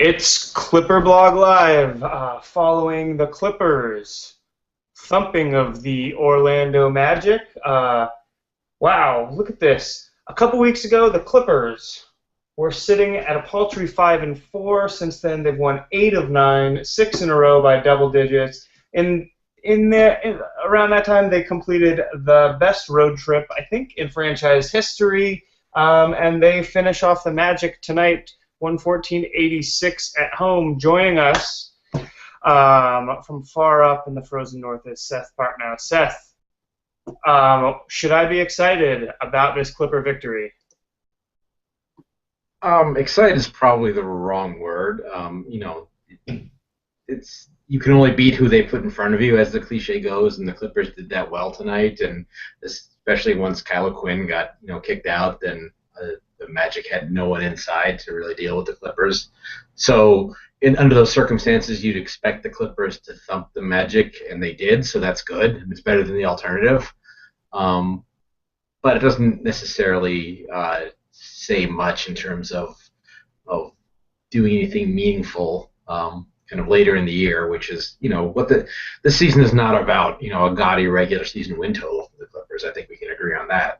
It's ClipperBlog Live, following the Clippers thumping of the Orlando Magic. Wow, look at this. A couple weeks ago, the Clippers were sitting at a paltry 5-4. Since then, they've won 8 of 9, 6 in a row by double digits. Around that time, they completed the best road trip, I think, in franchise history, and they finish off the Magic tonight, 114-86 at home. Joining us from far up in the frozen north is Seth Partnow. Seth, should I be excited about this Clipper victory? Excited is probably the wrong word. You can only beat who they put in front of you, as the cliche goes, and the Clippers did that well tonight. And especially once Kyle Quinn got kicked out, then the Magic had no one inside to really deal with the Clippers. So under those circumstances, you'd expect the Clippers to thump the Magic, and they did. So that's good. It's better than the alternative. But it doesn't necessarily say much in terms of doing anything meaningful kind of later in the year, which is what the season is not about. A gaudy regular season win total for the Clippers. I think we can agree on that.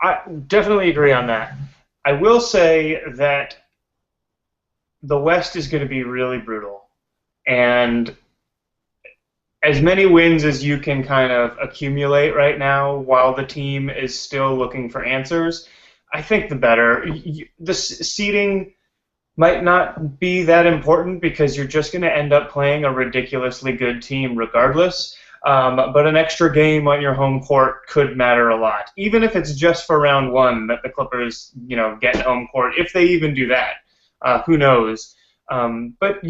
I definitely agree on that. I will say that the West is going to be really brutal, and as many wins as you can kind of accumulate right now while the team is still looking for answers, I think the better. The seeding might not be that important because you're just going to end up playing a ridiculously good team regardless. But an extra game on your home court could matter a lot, even if it's just for round one that the Clippers, get home court. If they even do that, who knows? But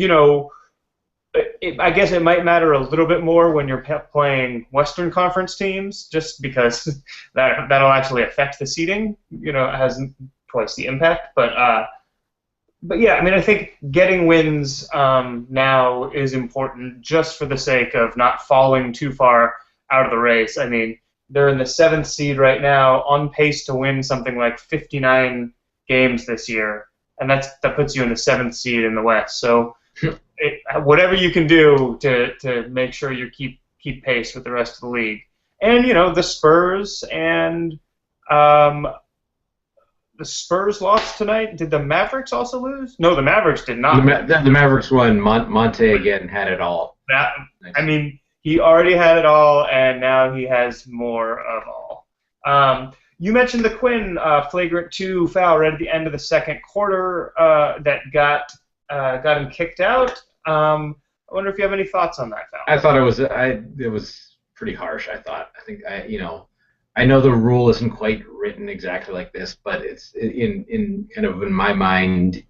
I guess it might matter a little bit more when you're playing Western Conference teams, just because that'll actually affect the seeding. It has twice the impact, But yeah, I think getting wins now is important just for the sake of not falling too far out of the race. They're in the 7th seed right now, on pace to win something like 59 games this year, and that puts you in the 7th seed in the West. So whatever you can do to make sure you keep pace with the rest of the league. And, the Spurs and the Spurs lost tonight. Did the Mavericks also lose? No, the Mavericks did not. The Mavericks won. Monte again had it all. He already had it all, and now he has more of all. You mentioned the Quinn flagrant 2 foul right at the end of the second quarter that got him kicked out. I wonder if you have any thoughts on that foul. I thought it was pretty harsh. I know the rule isn't quite written exactly like this, but it's in my mind,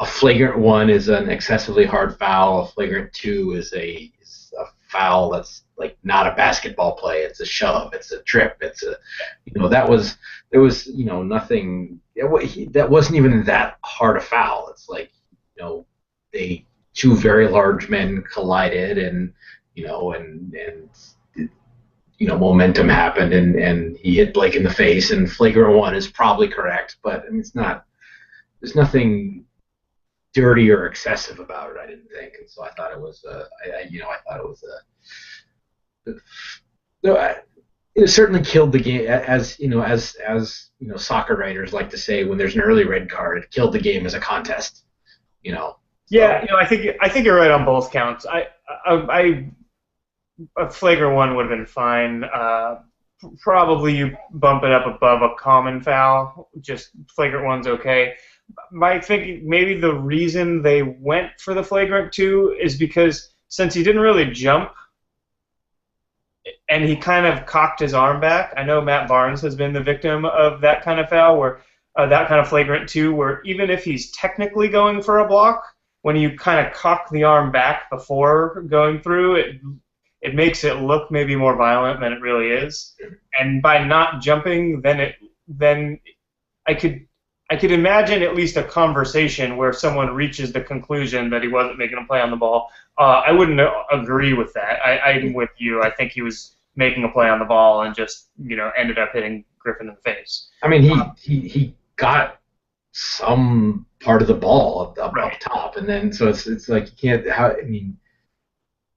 a flagrant 1 is an excessively hard foul. A flagrant 2 is a foul that's like not a basketball play. It's a shove. It's a trip. It's there was nothing. That wasn't even that hard a foul. It's like two very large men collided, and momentum happened, and he hit Blake in the face, and flagrant 1 is probably correct, but it's not. There's nothing dirty or excessive about it, I didn't think, and so I thought it was. It certainly killed the game, as soccer writers like to say, when there's an early red card, it killed the game as a contest. Yeah, I think you're right on both counts. A flagrant 1 would have been fine. Probably you bump it up above a common foul. Just flagrant 1's okay. I think maybe the reason they went for the flagrant 2 is because since he didn't really jump and he kind of cocked his arm back. I know Matt Barnes has been the victim of that kind of foul, where that kind of flagrant 2, where even if he's technically going for a block, when you kind of cock the arm back before going through, it makes it look maybe more violent than it really is. And by not jumping, then I could imagine at least a conversation where someone reaches the conclusion that he wasn't making a play on the ball. I wouldn't agree with that. I'm with you. I think he was making a play on the ball and just ended up hitting Griffin in the face. He got some part of the ball up Right. top, and then so it's like you can't. How I mean,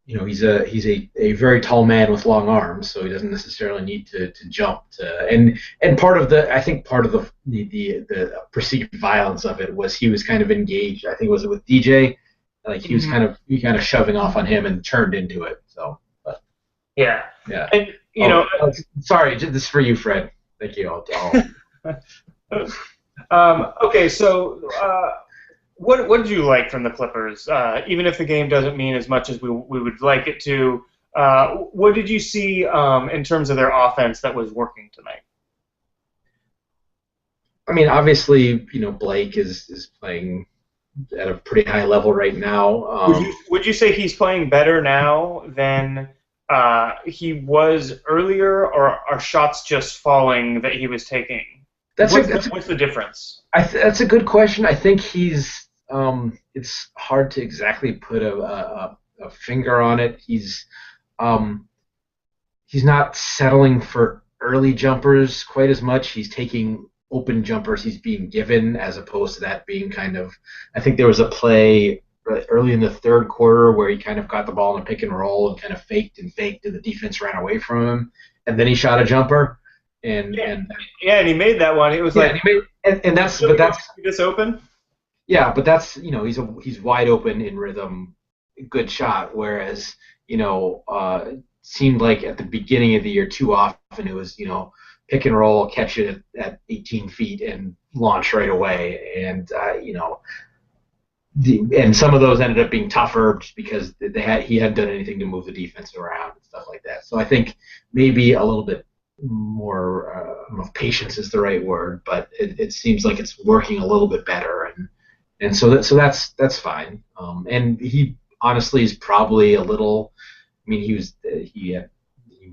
he's a very tall man with long arms, so he doesn't necessarily need to jump to. And part of the I think part of the perceived violence of it was he was kind of engaged. I think was it with DJ, like Mhm. he kind of shoving off on him and turned into it. So, but Yeah. yeah. And Oh, sorry, this is for you, Fred. Thank you. okay, so what did you like from the Clippers? Even if the game doesn't mean as much as we would like it to, what did you see in terms of their offense that was working tonight? I mean, obviously, Blake is playing at a pretty high level right now. Would you say he's playing better now than he was earlier, or are shots just falling that he was taking? That's a What's the difference? that's a good question. I think he's. It's hard to exactly put a finger on it. Um, he's not settling for early jumpers quite as much. He's taking open jumpers he's being given as opposed to that being kind of. I think there was a play early in the third quarter where he kind of got the ball in a pick and roll and kind of faked, and the defense ran away from him, and then he shot a jumper, and Yeah, and yeah, and he made that one. It was yeah, like, and he made and "You that's really but want that's me to be this open?" yeah, but that's he's wide open in rhythm, good shot. Whereas seemed like at the beginning of the year too often it was pick and roll, catch it at 18 feet and launch right away, and and some of those ended up being tougher just because he hadn't done anything to move the defense around and stuff like that. So I think maybe a little bit more I don't know if patience is the right word, but it seems like it's working a little bit better, and that's fine. And he honestly is probably a little. I mean, he was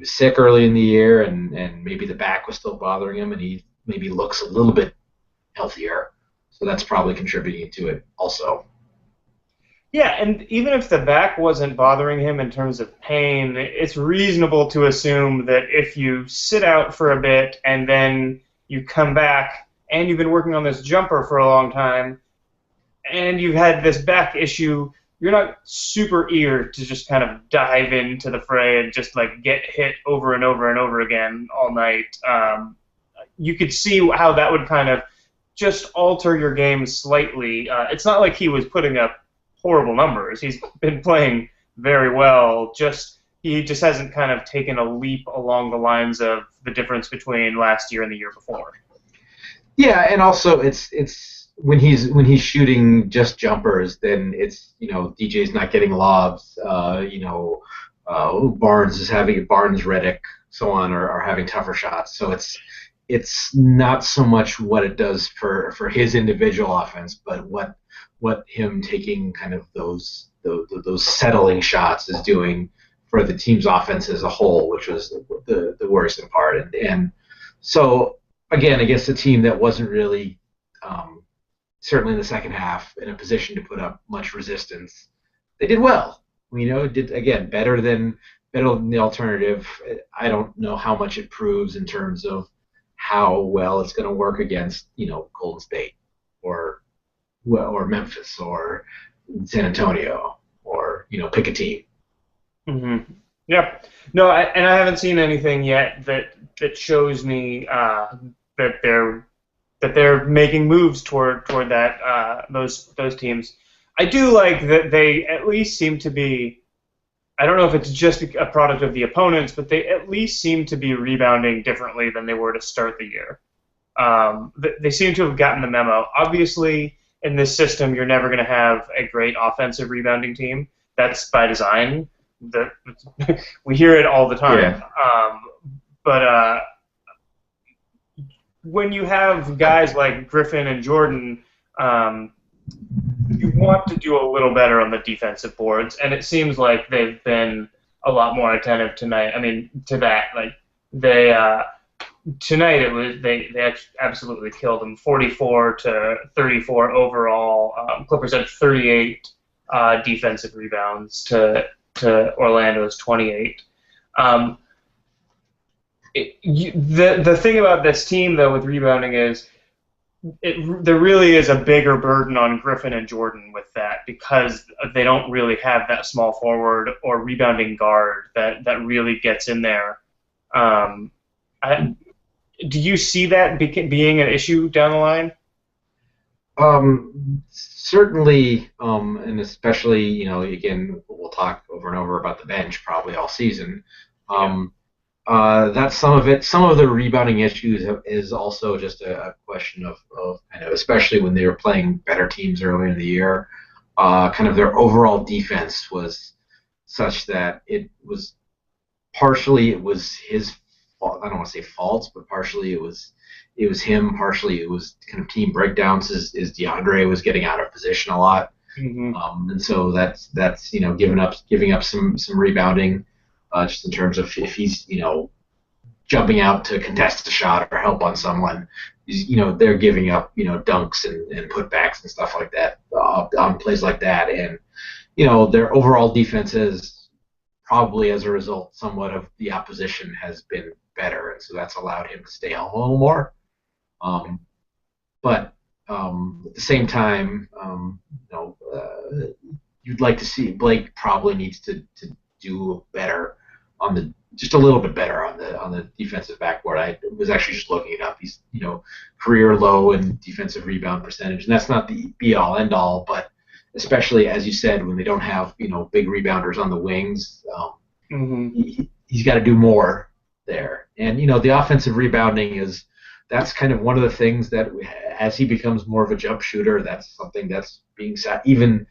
sick early in the year, and maybe the back was still bothering him, and he maybe looks a little bit healthier. So that's probably contributing to it also. Yeah, and even if the back wasn't bothering him in terms of pain, it's reasonable to assume that if you sit out for a bit and then you come back and you've been working on this jumper for a long time and you've had this back issue, you're not super eager to just kind of dive into the fray and just like get hit over and over and over again all night. You could see how that would kind of just alter your game slightly. It's not like he was putting up horrible numbers. He's been playing very well. He just hasn't kind of taken a leap along the lines of the difference between last year and the year before. Yeah, and also it's when he's shooting just jumpers, then it's DJ's not getting lobs. Barnes, Reddick, so on are having tougher shots. So it's not so much what it does for his individual offense, but what him taking kind of those settling shots is doing for the team's offense as a whole, which was the worrisome part. And so again, against a team that wasn't really certainly in the second half in a position to put up much resistance, they did well. Did again better than the alternative. I don't know how much it proves in terms of how well it's going to work against Golden State or Memphis or San Antonio or pick a team. Mm-hmm. Yep. No, and I haven't seen anything yet that shows me that they're making moves toward that those teams. I do like that they at least seem to be. I don't know if it's just a product of the opponents, but they at least seem to be rebounding differently than they were to start the year. They seem to have gotten the memo. Obviously, in this system, you're never going to have a great offensive rebounding team. That's by design. That we hear it all the time. Yeah. But when you have guys like Griffin and Jordan, um, you want to do a little better on the defensive boards, and it seems like they've been a lot more attentive tonight. I mean, to that, like they tonight it was they absolutely killed them, 44-34 overall. Clippers had 38 defensive rebounds to Orlando's 28. Um, the thing about this team though with rebounding is there really is a bigger burden on Griffin and Jordan with that because they don't really have that small forward or rebounding guard that really gets in there. Um, I, do you see that being an issue down the line? Certainly, and especially, again, we'll talk over and over about the bench probably all season. Yeah. That's some of it. Some of the rebounding issues is also just a question of kind of, especially when they were playing better teams earlier in the year, kind of their overall defense was such that it was his fault. I don't want to say faults, but partially it was him. Partially it was kind of team breakdowns. As DeAndre was getting out of position a lot, Mm-hmm. and so that's giving up some rebounding, just in terms of if he's jumping out to contest a shot or help on someone. They're giving up dunks and putbacks and stuff like that on plays like that, and their overall defense is probably as a result somewhat of the opposition has been better, and so that's allowed him to stay home a little more. Um, but at the same time, you'd like to see Blake probably needs to do better on the just a little bit better on the defensive backboard. I was actually just looking it up. He's career low in defensive rebound percentage, and that's not the be all end all, but especially as you said when they don't have big rebounders on the wings, Mm-hmm. he's got to do more there. And the offensive rebounding that's kind of one of the things that as he becomes more of a jump shooter, that's something that's being set. Even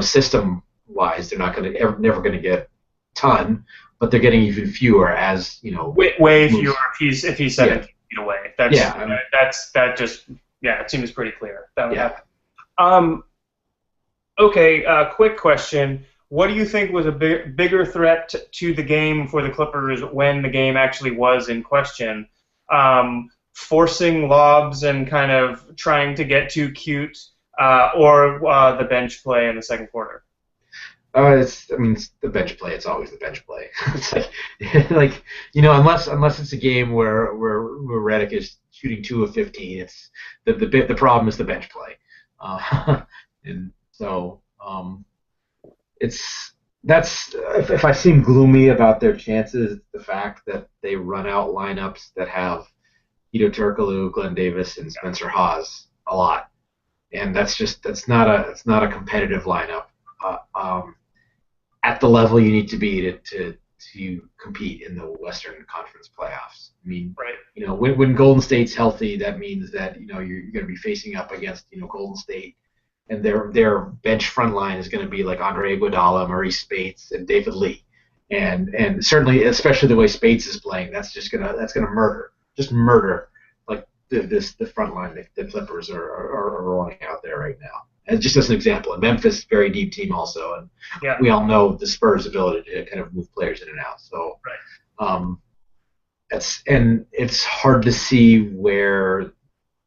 system wise, they're not going to never going to get a ton, but they're getting even fewer as way fewer if he's 17 feet away. Yeah. It seems pretty clear. That would Yeah. happen. Okay, quick question. What do you think was a bigger threat to the game for the Clippers when the game actually was in question? Forcing lobs and kind of trying to get too cute, or the bench play in the second quarter? It's the bench play. It's always the bench play. It's unless it's a game where Redick is shooting 2 of 15, it's the problem is the bench play, and so that's if I seem gloomy about their chances, the fact that they run out lineups that have Ito Turkoglu, Glenn Davis, and Spencer Hawes a lot, and that's not a competitive lineup. At the level you need to be to compete in the Western Conference playoffs. I mean, right. When Golden State's healthy, that means that you're going to be facing up against Golden State, and their bench front line is going to be like Andre Iguodala, Maurice Spates, and David Lee, and certainly especially the way Spates is playing, that's gonna murder like the front line that the Clippers are rolling out there right now. And just as an example, and Memphis, very deep team also, and we all know the Spurs' ability to kind of move players in and out. So, it's hard to see where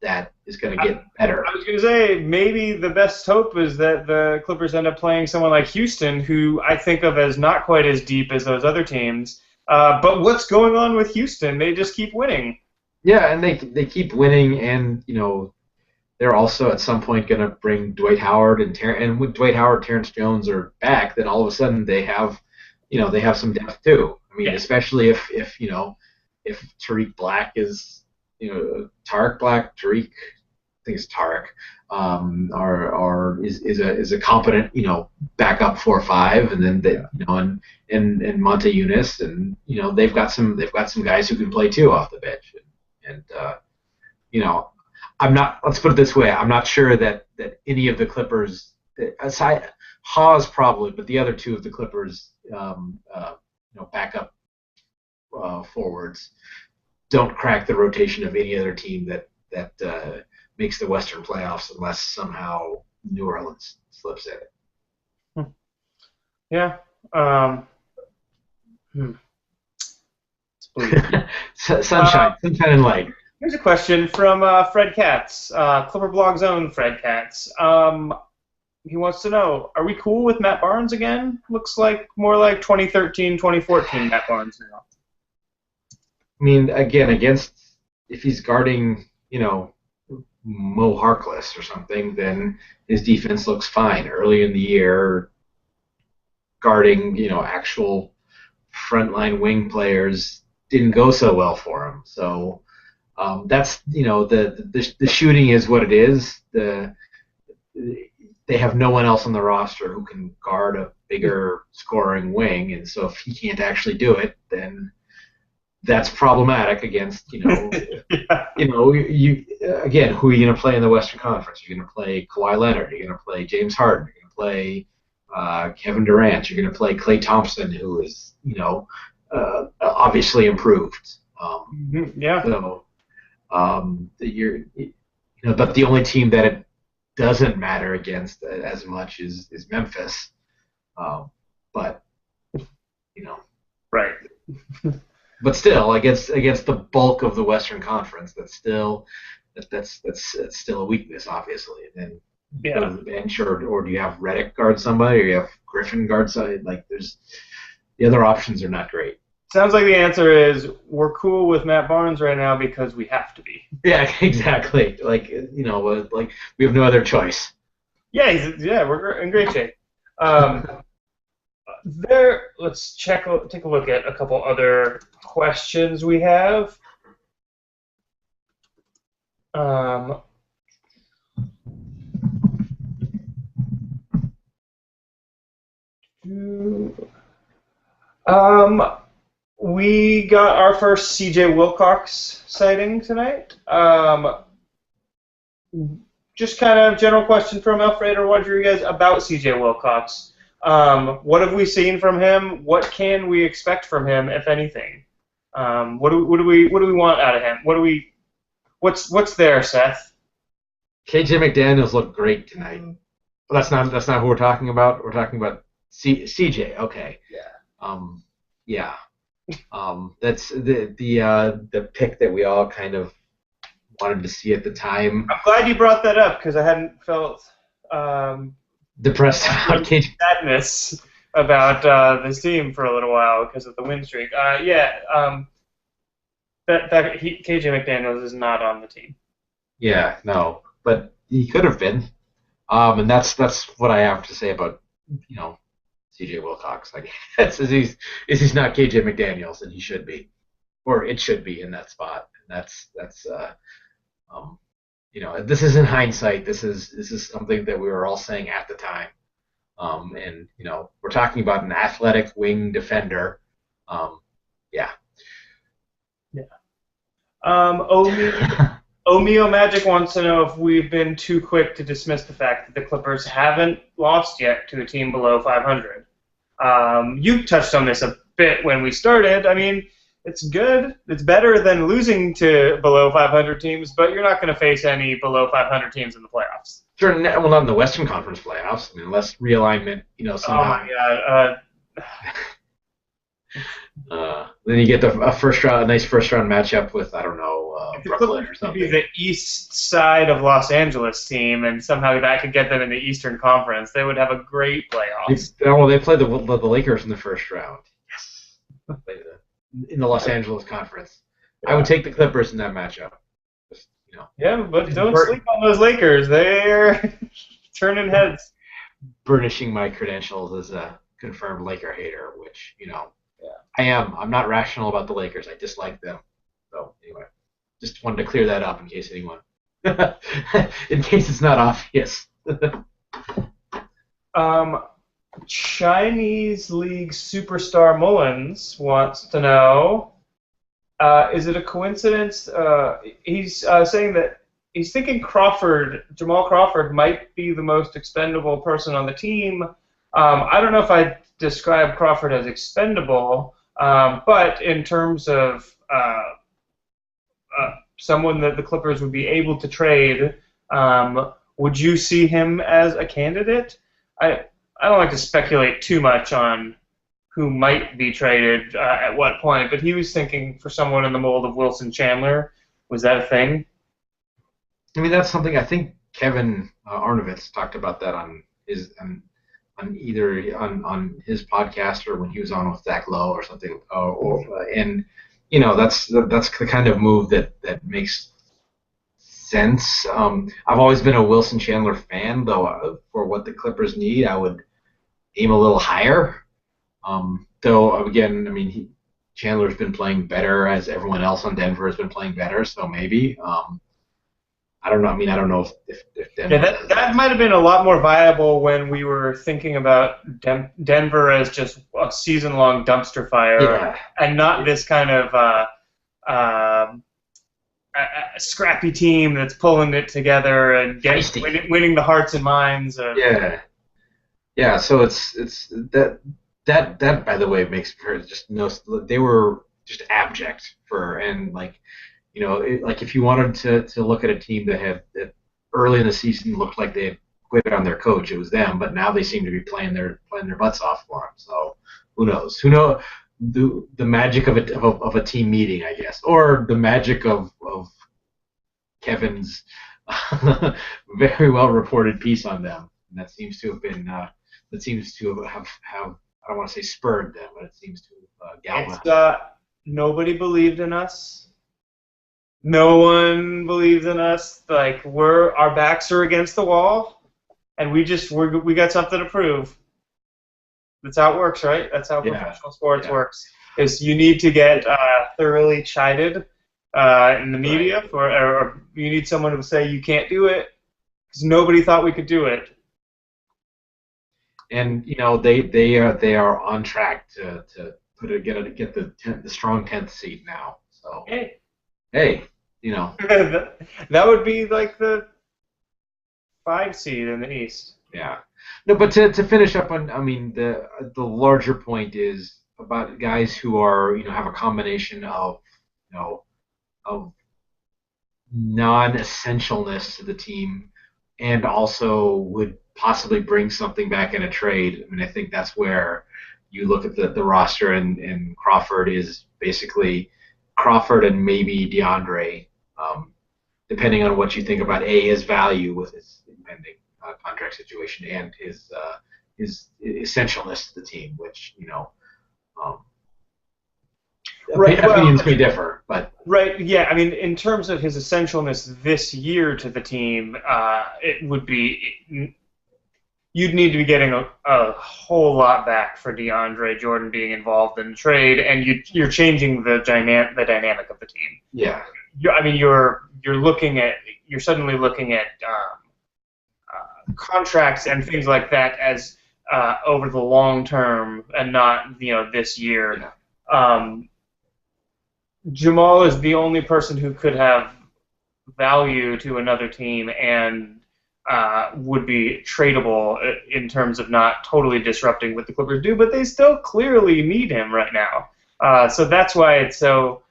that is going to get better. I was going to say maybe the best hope is that the Clippers end up playing someone like Houston, who I think of as not quite as deep as those other teams. But what's going on with Houston? They just keep winning. Yeah, and they keep winning, and they're also at some point going to bring Dwight Howard and when Dwight Howard, Terrence Jones are back, then all of a sudden they have some depth too. I mean, especially if Tariq Black is Tariq Black, I think it's Tariq, is a competent backup 4-5, and then and Monte Eunice, and they've got some guys who can play too off the bench, and let's put it this way, I'm not sure that any of the Clippers, aside Hawes probably, but the other two of the Clippers backup forwards don't crack the rotation of any other team that makes the Western playoffs unless somehow New Orleans slips in. Yeah. Sunshine and light. Here's a question from Fred Katz, ClipperBlog's own Fred Katz. He wants to know, are we cool with Matt Barnes again? Looks like more like 2013, 2014 Matt Barnes now. I mean, again, if he's guarding, Mo Harkless or something, then his defense looks fine. Early in the year, guarding actual frontline wing players didn't go so well for him. So that's the shooting is what it is. They have no one else on the roster who can guard a bigger scoring wing, and so if he can't actually do it, then that's problematic against Yeah. you again, who are you going to play in the Western Conference? You're going to play Kawhi Leonard. You're going to play James Harden. You're going to play Kevin Durant. You're going to play Klay Thompson, who is obviously improved. Yeah. So but the only team that it doesn't matter against as much is Memphis. But Right. but still against the bulk of the Western Conference, that's still a weakness, obviously. And then go Yeah. to the bench, or do you have Reddick guard somebody, or you have Griffin guard somebody? Like there's the other options are not great. Sounds like the answer is we're cool with Matt Barnes right now because we have to be. Yeah, exactly. Like like we have no other choice. Yeah, we're in great shape. Let's take a look at a couple other questions we have. Um, we got our first C.J. Wilcox sighting tonight. Just kind of general question from Alfredo Rodriguez about C.J. Wilcox. What have we seen from him? What can we expect from him, if anything? What do we want out of him? What's there, Seth? KJ McDaniels looked great tonight. Well, that's not who we're talking about. We're talking about CJ. Okay. Yeah. Yeah. That's the pick that we all kind of wanted to see at the time. I'm glad you brought that up because I hadn't felt depressed about KJ. sadness about this team for a little while because of the win streak. KJ McDaniels is not on the team. Yeah, no, but he could have been. And that's what I have to say about C.J. Wilcox. Like he's not KJ McDaniels, and he should be, or it should be in that spot. And that's this is in hindsight. This is something that we were all saying at the time. And we're talking about an athletic wing defender. Yeah. Yeah. Omeo Magic wants to know if we've been too quick to dismiss the fact that the Clippers haven't lost yet to a team below 500. You touched on this a bit when we started. I mean, it's good. It's better than losing to below 500 teams, but you're not going to face any below 500 teams in the playoffs. Sure. Well, not in the Western Conference playoffs. I mean, unless realignment, somehow. Oh my God. Then you get a nice first round matchup with Brooklyn or something. Be the east side of Los Angeles team, and somehow that could get them in the Eastern Conference. They would have a great playoffs. They play the Lakers in the first round. Yes. In the Los Angeles Conference. Yeah. I would take the Clippers in that matchup. Just, Yeah, but don't sleep on those Lakers. They're turning heads. Burnishing my credentials as a confirmed Laker hater, which, I am. I'm not rational about the Lakers. I dislike them. So, anyway, just wanted to clear that up in case it's not obvious. Chinese League superstar Mullins wants to know, is it a coincidence? He's saying that he's thinking Jamal Crawford might be the most expendable person on the team. I don't know if I'd describe Crawford as expendable, but in terms of someone that the Clippers would be able to trade, would you see him as a candidate? I don't like to speculate too much on who might be traded at what point, but he was thinking for someone in the mold of Wilson Chandler. Was that a thing? I mean, that's something I think Kevin Arnovitz talked about that on his either on his podcast or when he was on with Zach Lowe or something. And that's the kind of move that makes sense. I've always been a Wilson Chandler fan, though. For what the Clippers need, I would aim a little higher. Though again, I mean, Chandler's been playing better as everyone else on Denver has been playing better, so maybe. I don't know. I mean, I don't know if Yeah, Denver that does that that. might have been a lot more viable when we were thinking about Denver as just a season-long dumpster fire, Yeah, and not yeah, this kind of uh, a scrappy team that's pulling it together and feisty. winning the hearts and minds of. Yeah, yeah. So it's that by the way makes her just no. They were just abject for and like like if you wanted to look at a team that early in the season looked like they had quit on their coach, it was them. But now they seem to be playing their butts off for him. So who knows? Who know the magic of a team meeting, I guess, or the magic of Kevin's very well reported piece on them. And that seems to have been that seems to have I don't want to say spurred them, but it seems to have It's galvanized them. nobody believed in us. No one believes in us. Like our backs are against the wall, and we got something to prove. That's how it works, right? That's how Yeah, professional sports yeah, works. Is you need to get thoroughly chided in the right. media or you need someone to say you can't do it because nobody thought we could do it. And they are on track to get the strong 10th seed now. So Hey, hey, you know, that would be like the 5 seed in the East. yeah. No, but to finish up on, I mean, the larger point is about guys who are have a combination of you know of non-essentialness to the team and also would possibly bring something back in a trade. I mean, I think that's where you look at the roster and Crawford is basically Crawford and maybe DeAndre, depending on what you think about his value with his impending contract situation and his essentialness to the team, which um, Right. Well, opinions may differ, but right. Yeah. I mean, in terms of his essentialness this year to the team, it would be you'd need to be getting a whole lot back for DeAndre Jordan being involved in the trade, and you're changing the dynamic of the team. yeah, I mean, you're suddenly looking at contracts and things like that as over the long term and not this year. yeah. Um, Jamal is the only person who could have value to another team and would be tradable in terms of not totally disrupting what the Clippers do, but they still clearly need him right now. So that's why it's so.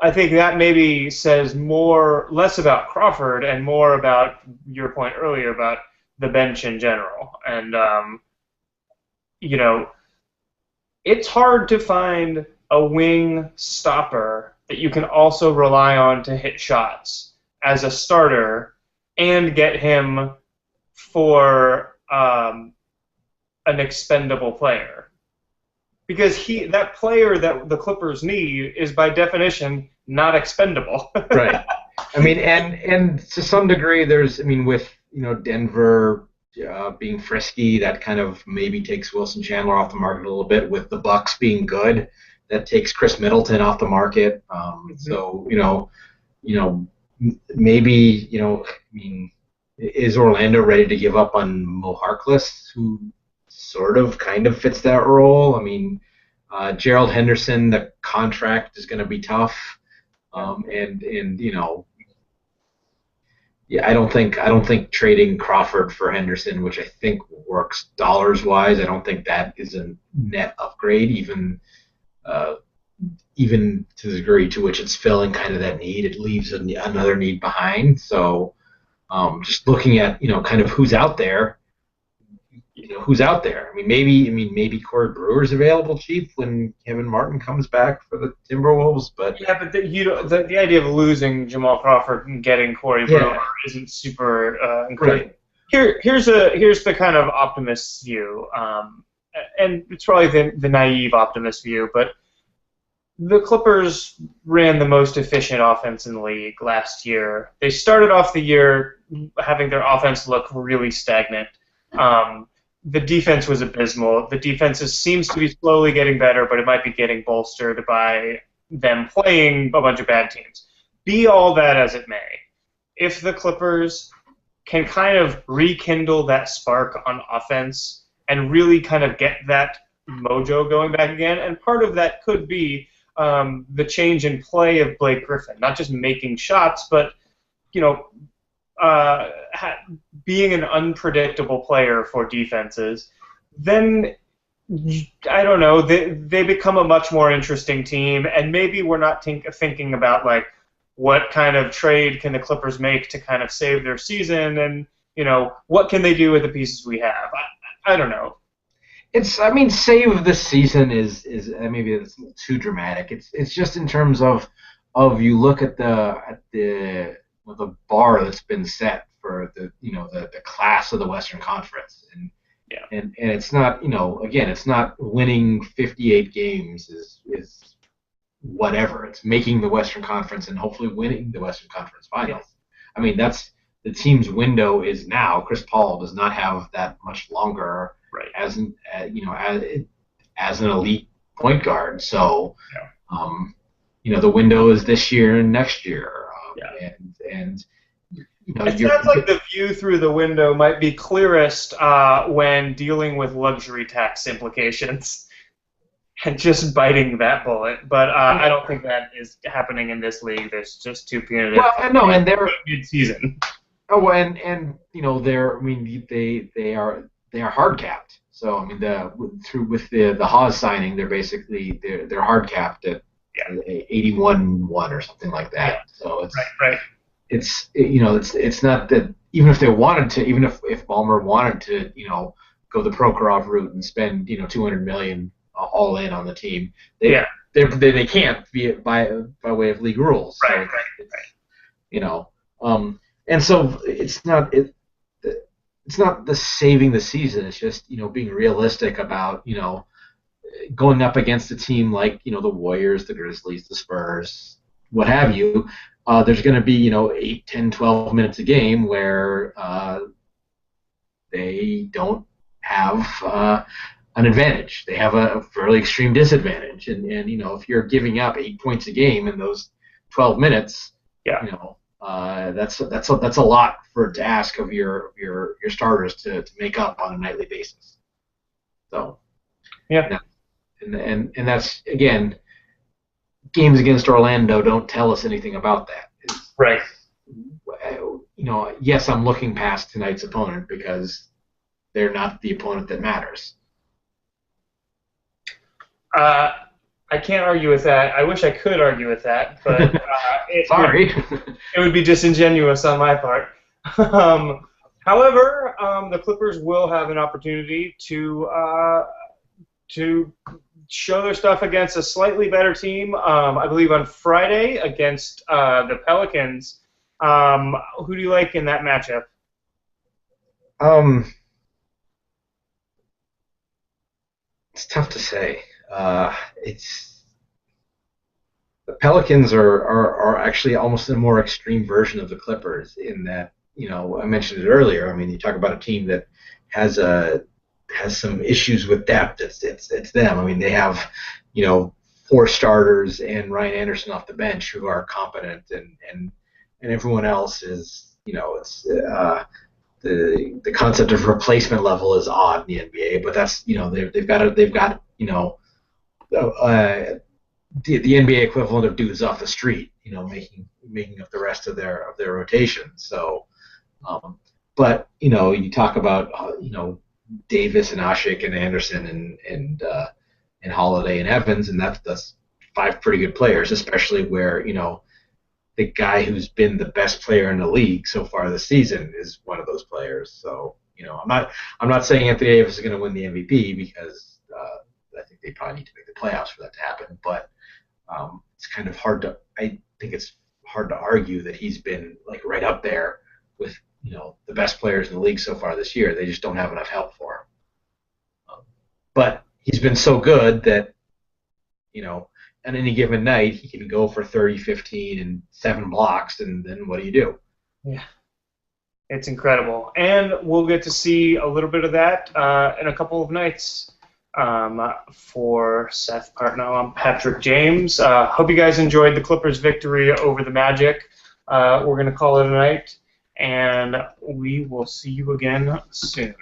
I think that maybe says less about Crawford and more about your point earlier about the bench in general. And you know, it's hard to find a wing stopper that you can also rely on to hit shots as a starter and get him for an expendable player. Because that player that the Clippers need is by definition not expendable. Right. I mean, and to some degree, I mean, with Denver being frisky, that kind of maybe takes Wilson Chandler off the market a little bit. With the Bucks being good, that takes Chris Middleton off the market. So maybe I mean, is Orlando ready to give up on Mo Harkless, who sort of kind of fits that role? I mean, Gerald Henderson, the contract is going to be tough. And yeah, I don't think trading Crawford for Henderson, which I think works dollars wise, I don't think that is a net upgrade, uh, even to the degree to which it's filling kind of that need. It leaves another need behind. So just looking at kind of who's out there. Who's out there. I mean, maybe Corey Brewer's available cheap when Kevin Martin comes back for the Timberwolves, but Yeah, but the idea of losing Jamal Crawford and getting Corey Brewer yeah, isn't super encouraging. right. Here's the kind of optimist view, and it's probably the naive optimist view, but the Clippers ran the most efficient offense in the league last year. They started off the year having their offense look really stagnant. Um, the defense was abysmal. The defense seems to be slowly getting better, but it might be getting bolstered by them playing a bunch of bad teams. Be all that as it may, if the Clippers can kind of rekindle that spark on offense and really kind of get that mojo going back again, and part of that could be the change in play of Blake Griffin, not just making shots, but you know, being an unpredictable player for defenses, then I don't know, they become a much more interesting team, and maybe we're not thinking about like what kind of trade can the Clippers make to kind of save their season, and what can they do with the pieces we have. I don't know. I mean, save the season is maybe it's too dramatic. It's just in terms of you look at the bar that's been set for the class of the Western Conference, and Yeah. and it's not, again, it's not winning 58 games is whatever. It's making the Western Conference and hopefully winning the Western Conference Finals. I mean, that's the team's window is now. Chris Paul does not have that much longer Right. as an as an elite point guard. So, the window is this year and next year. And It sounds like the view through the window might be clearest when dealing with luxury tax implications and just biting that bullet. But I don't think that is happening in this league. There's just too punitive. Well, no, and they're mid-season. Oh, and they're, I mean, they are hard capped. So I mean, with the Hawes signing, they're hard capped at 81-1 or something like that. Yeah. So it's right. It's not that even if they wanted to, even if Ballmer wanted to, go the Prokhorov route and spend $200 million all in on the team, they can't by way of league rules. Right. And so it's not the saving the season. It's just being realistic about going up against a team like the Warriors, the Grizzlies, the Spurs, what have you. There's going to be 8, 10, 12 minutes a game where they don't have an advantage. They have a fairly extreme disadvantage, and if you're giving up 8 points a game in those 12 minutes, that's a lot to ask of your starters to make up on a nightly basis. So and that's, again, games against Orlando don't tell us anything about that. Right. Yes, I'm looking past tonight's opponent because they're not the opponent that matters. I can't argue with that. I wish I could argue with that, but Sorry. It would be disingenuous on my part. However, the Clippers will have an opportunity to show their stuff against a slightly better team. I believe on Friday against the Pelicans. Who do you like in that matchup? It's tough to say. The Pelicans are actually almost a more extreme version of the Clippers in that, I mentioned it earlier. I mean, you talk about a team that has some issues with depth. It's them. I mean, they have 4 starters and Ryan Anderson off the bench who are competent, and everyone else is the concept of replacement level is odd in the NBA, but that's they've got the NBA equivalent of dudes off the street, making up the rest of their rotation. So, but you talk about Davis and Ashik and Anderson and Holiday and Evans, and that's 5 pretty good players, especially where the guy who's been the best player in the league so far this season is one of those players. So I'm not saying Anthony Davis is going to win the MVP because I think they probably need to make the playoffs for that to happen. But it's kind of hard to. I think it's hard to argue that he's been like right up there with the best players in the league so far this year. They just don't have enough help for him. But he's been so good that on any given night, he can go for 30, 15, and 7 blocks, and then what do you do? Yeah. It's incredible. And we'll get to see a little bit of that in a couple of nights. For Seth Partnow, I'm Patrick James. Hope you guys enjoyed the Clippers' victory over the Magic. We're going to call it a night, and we will see you again soon.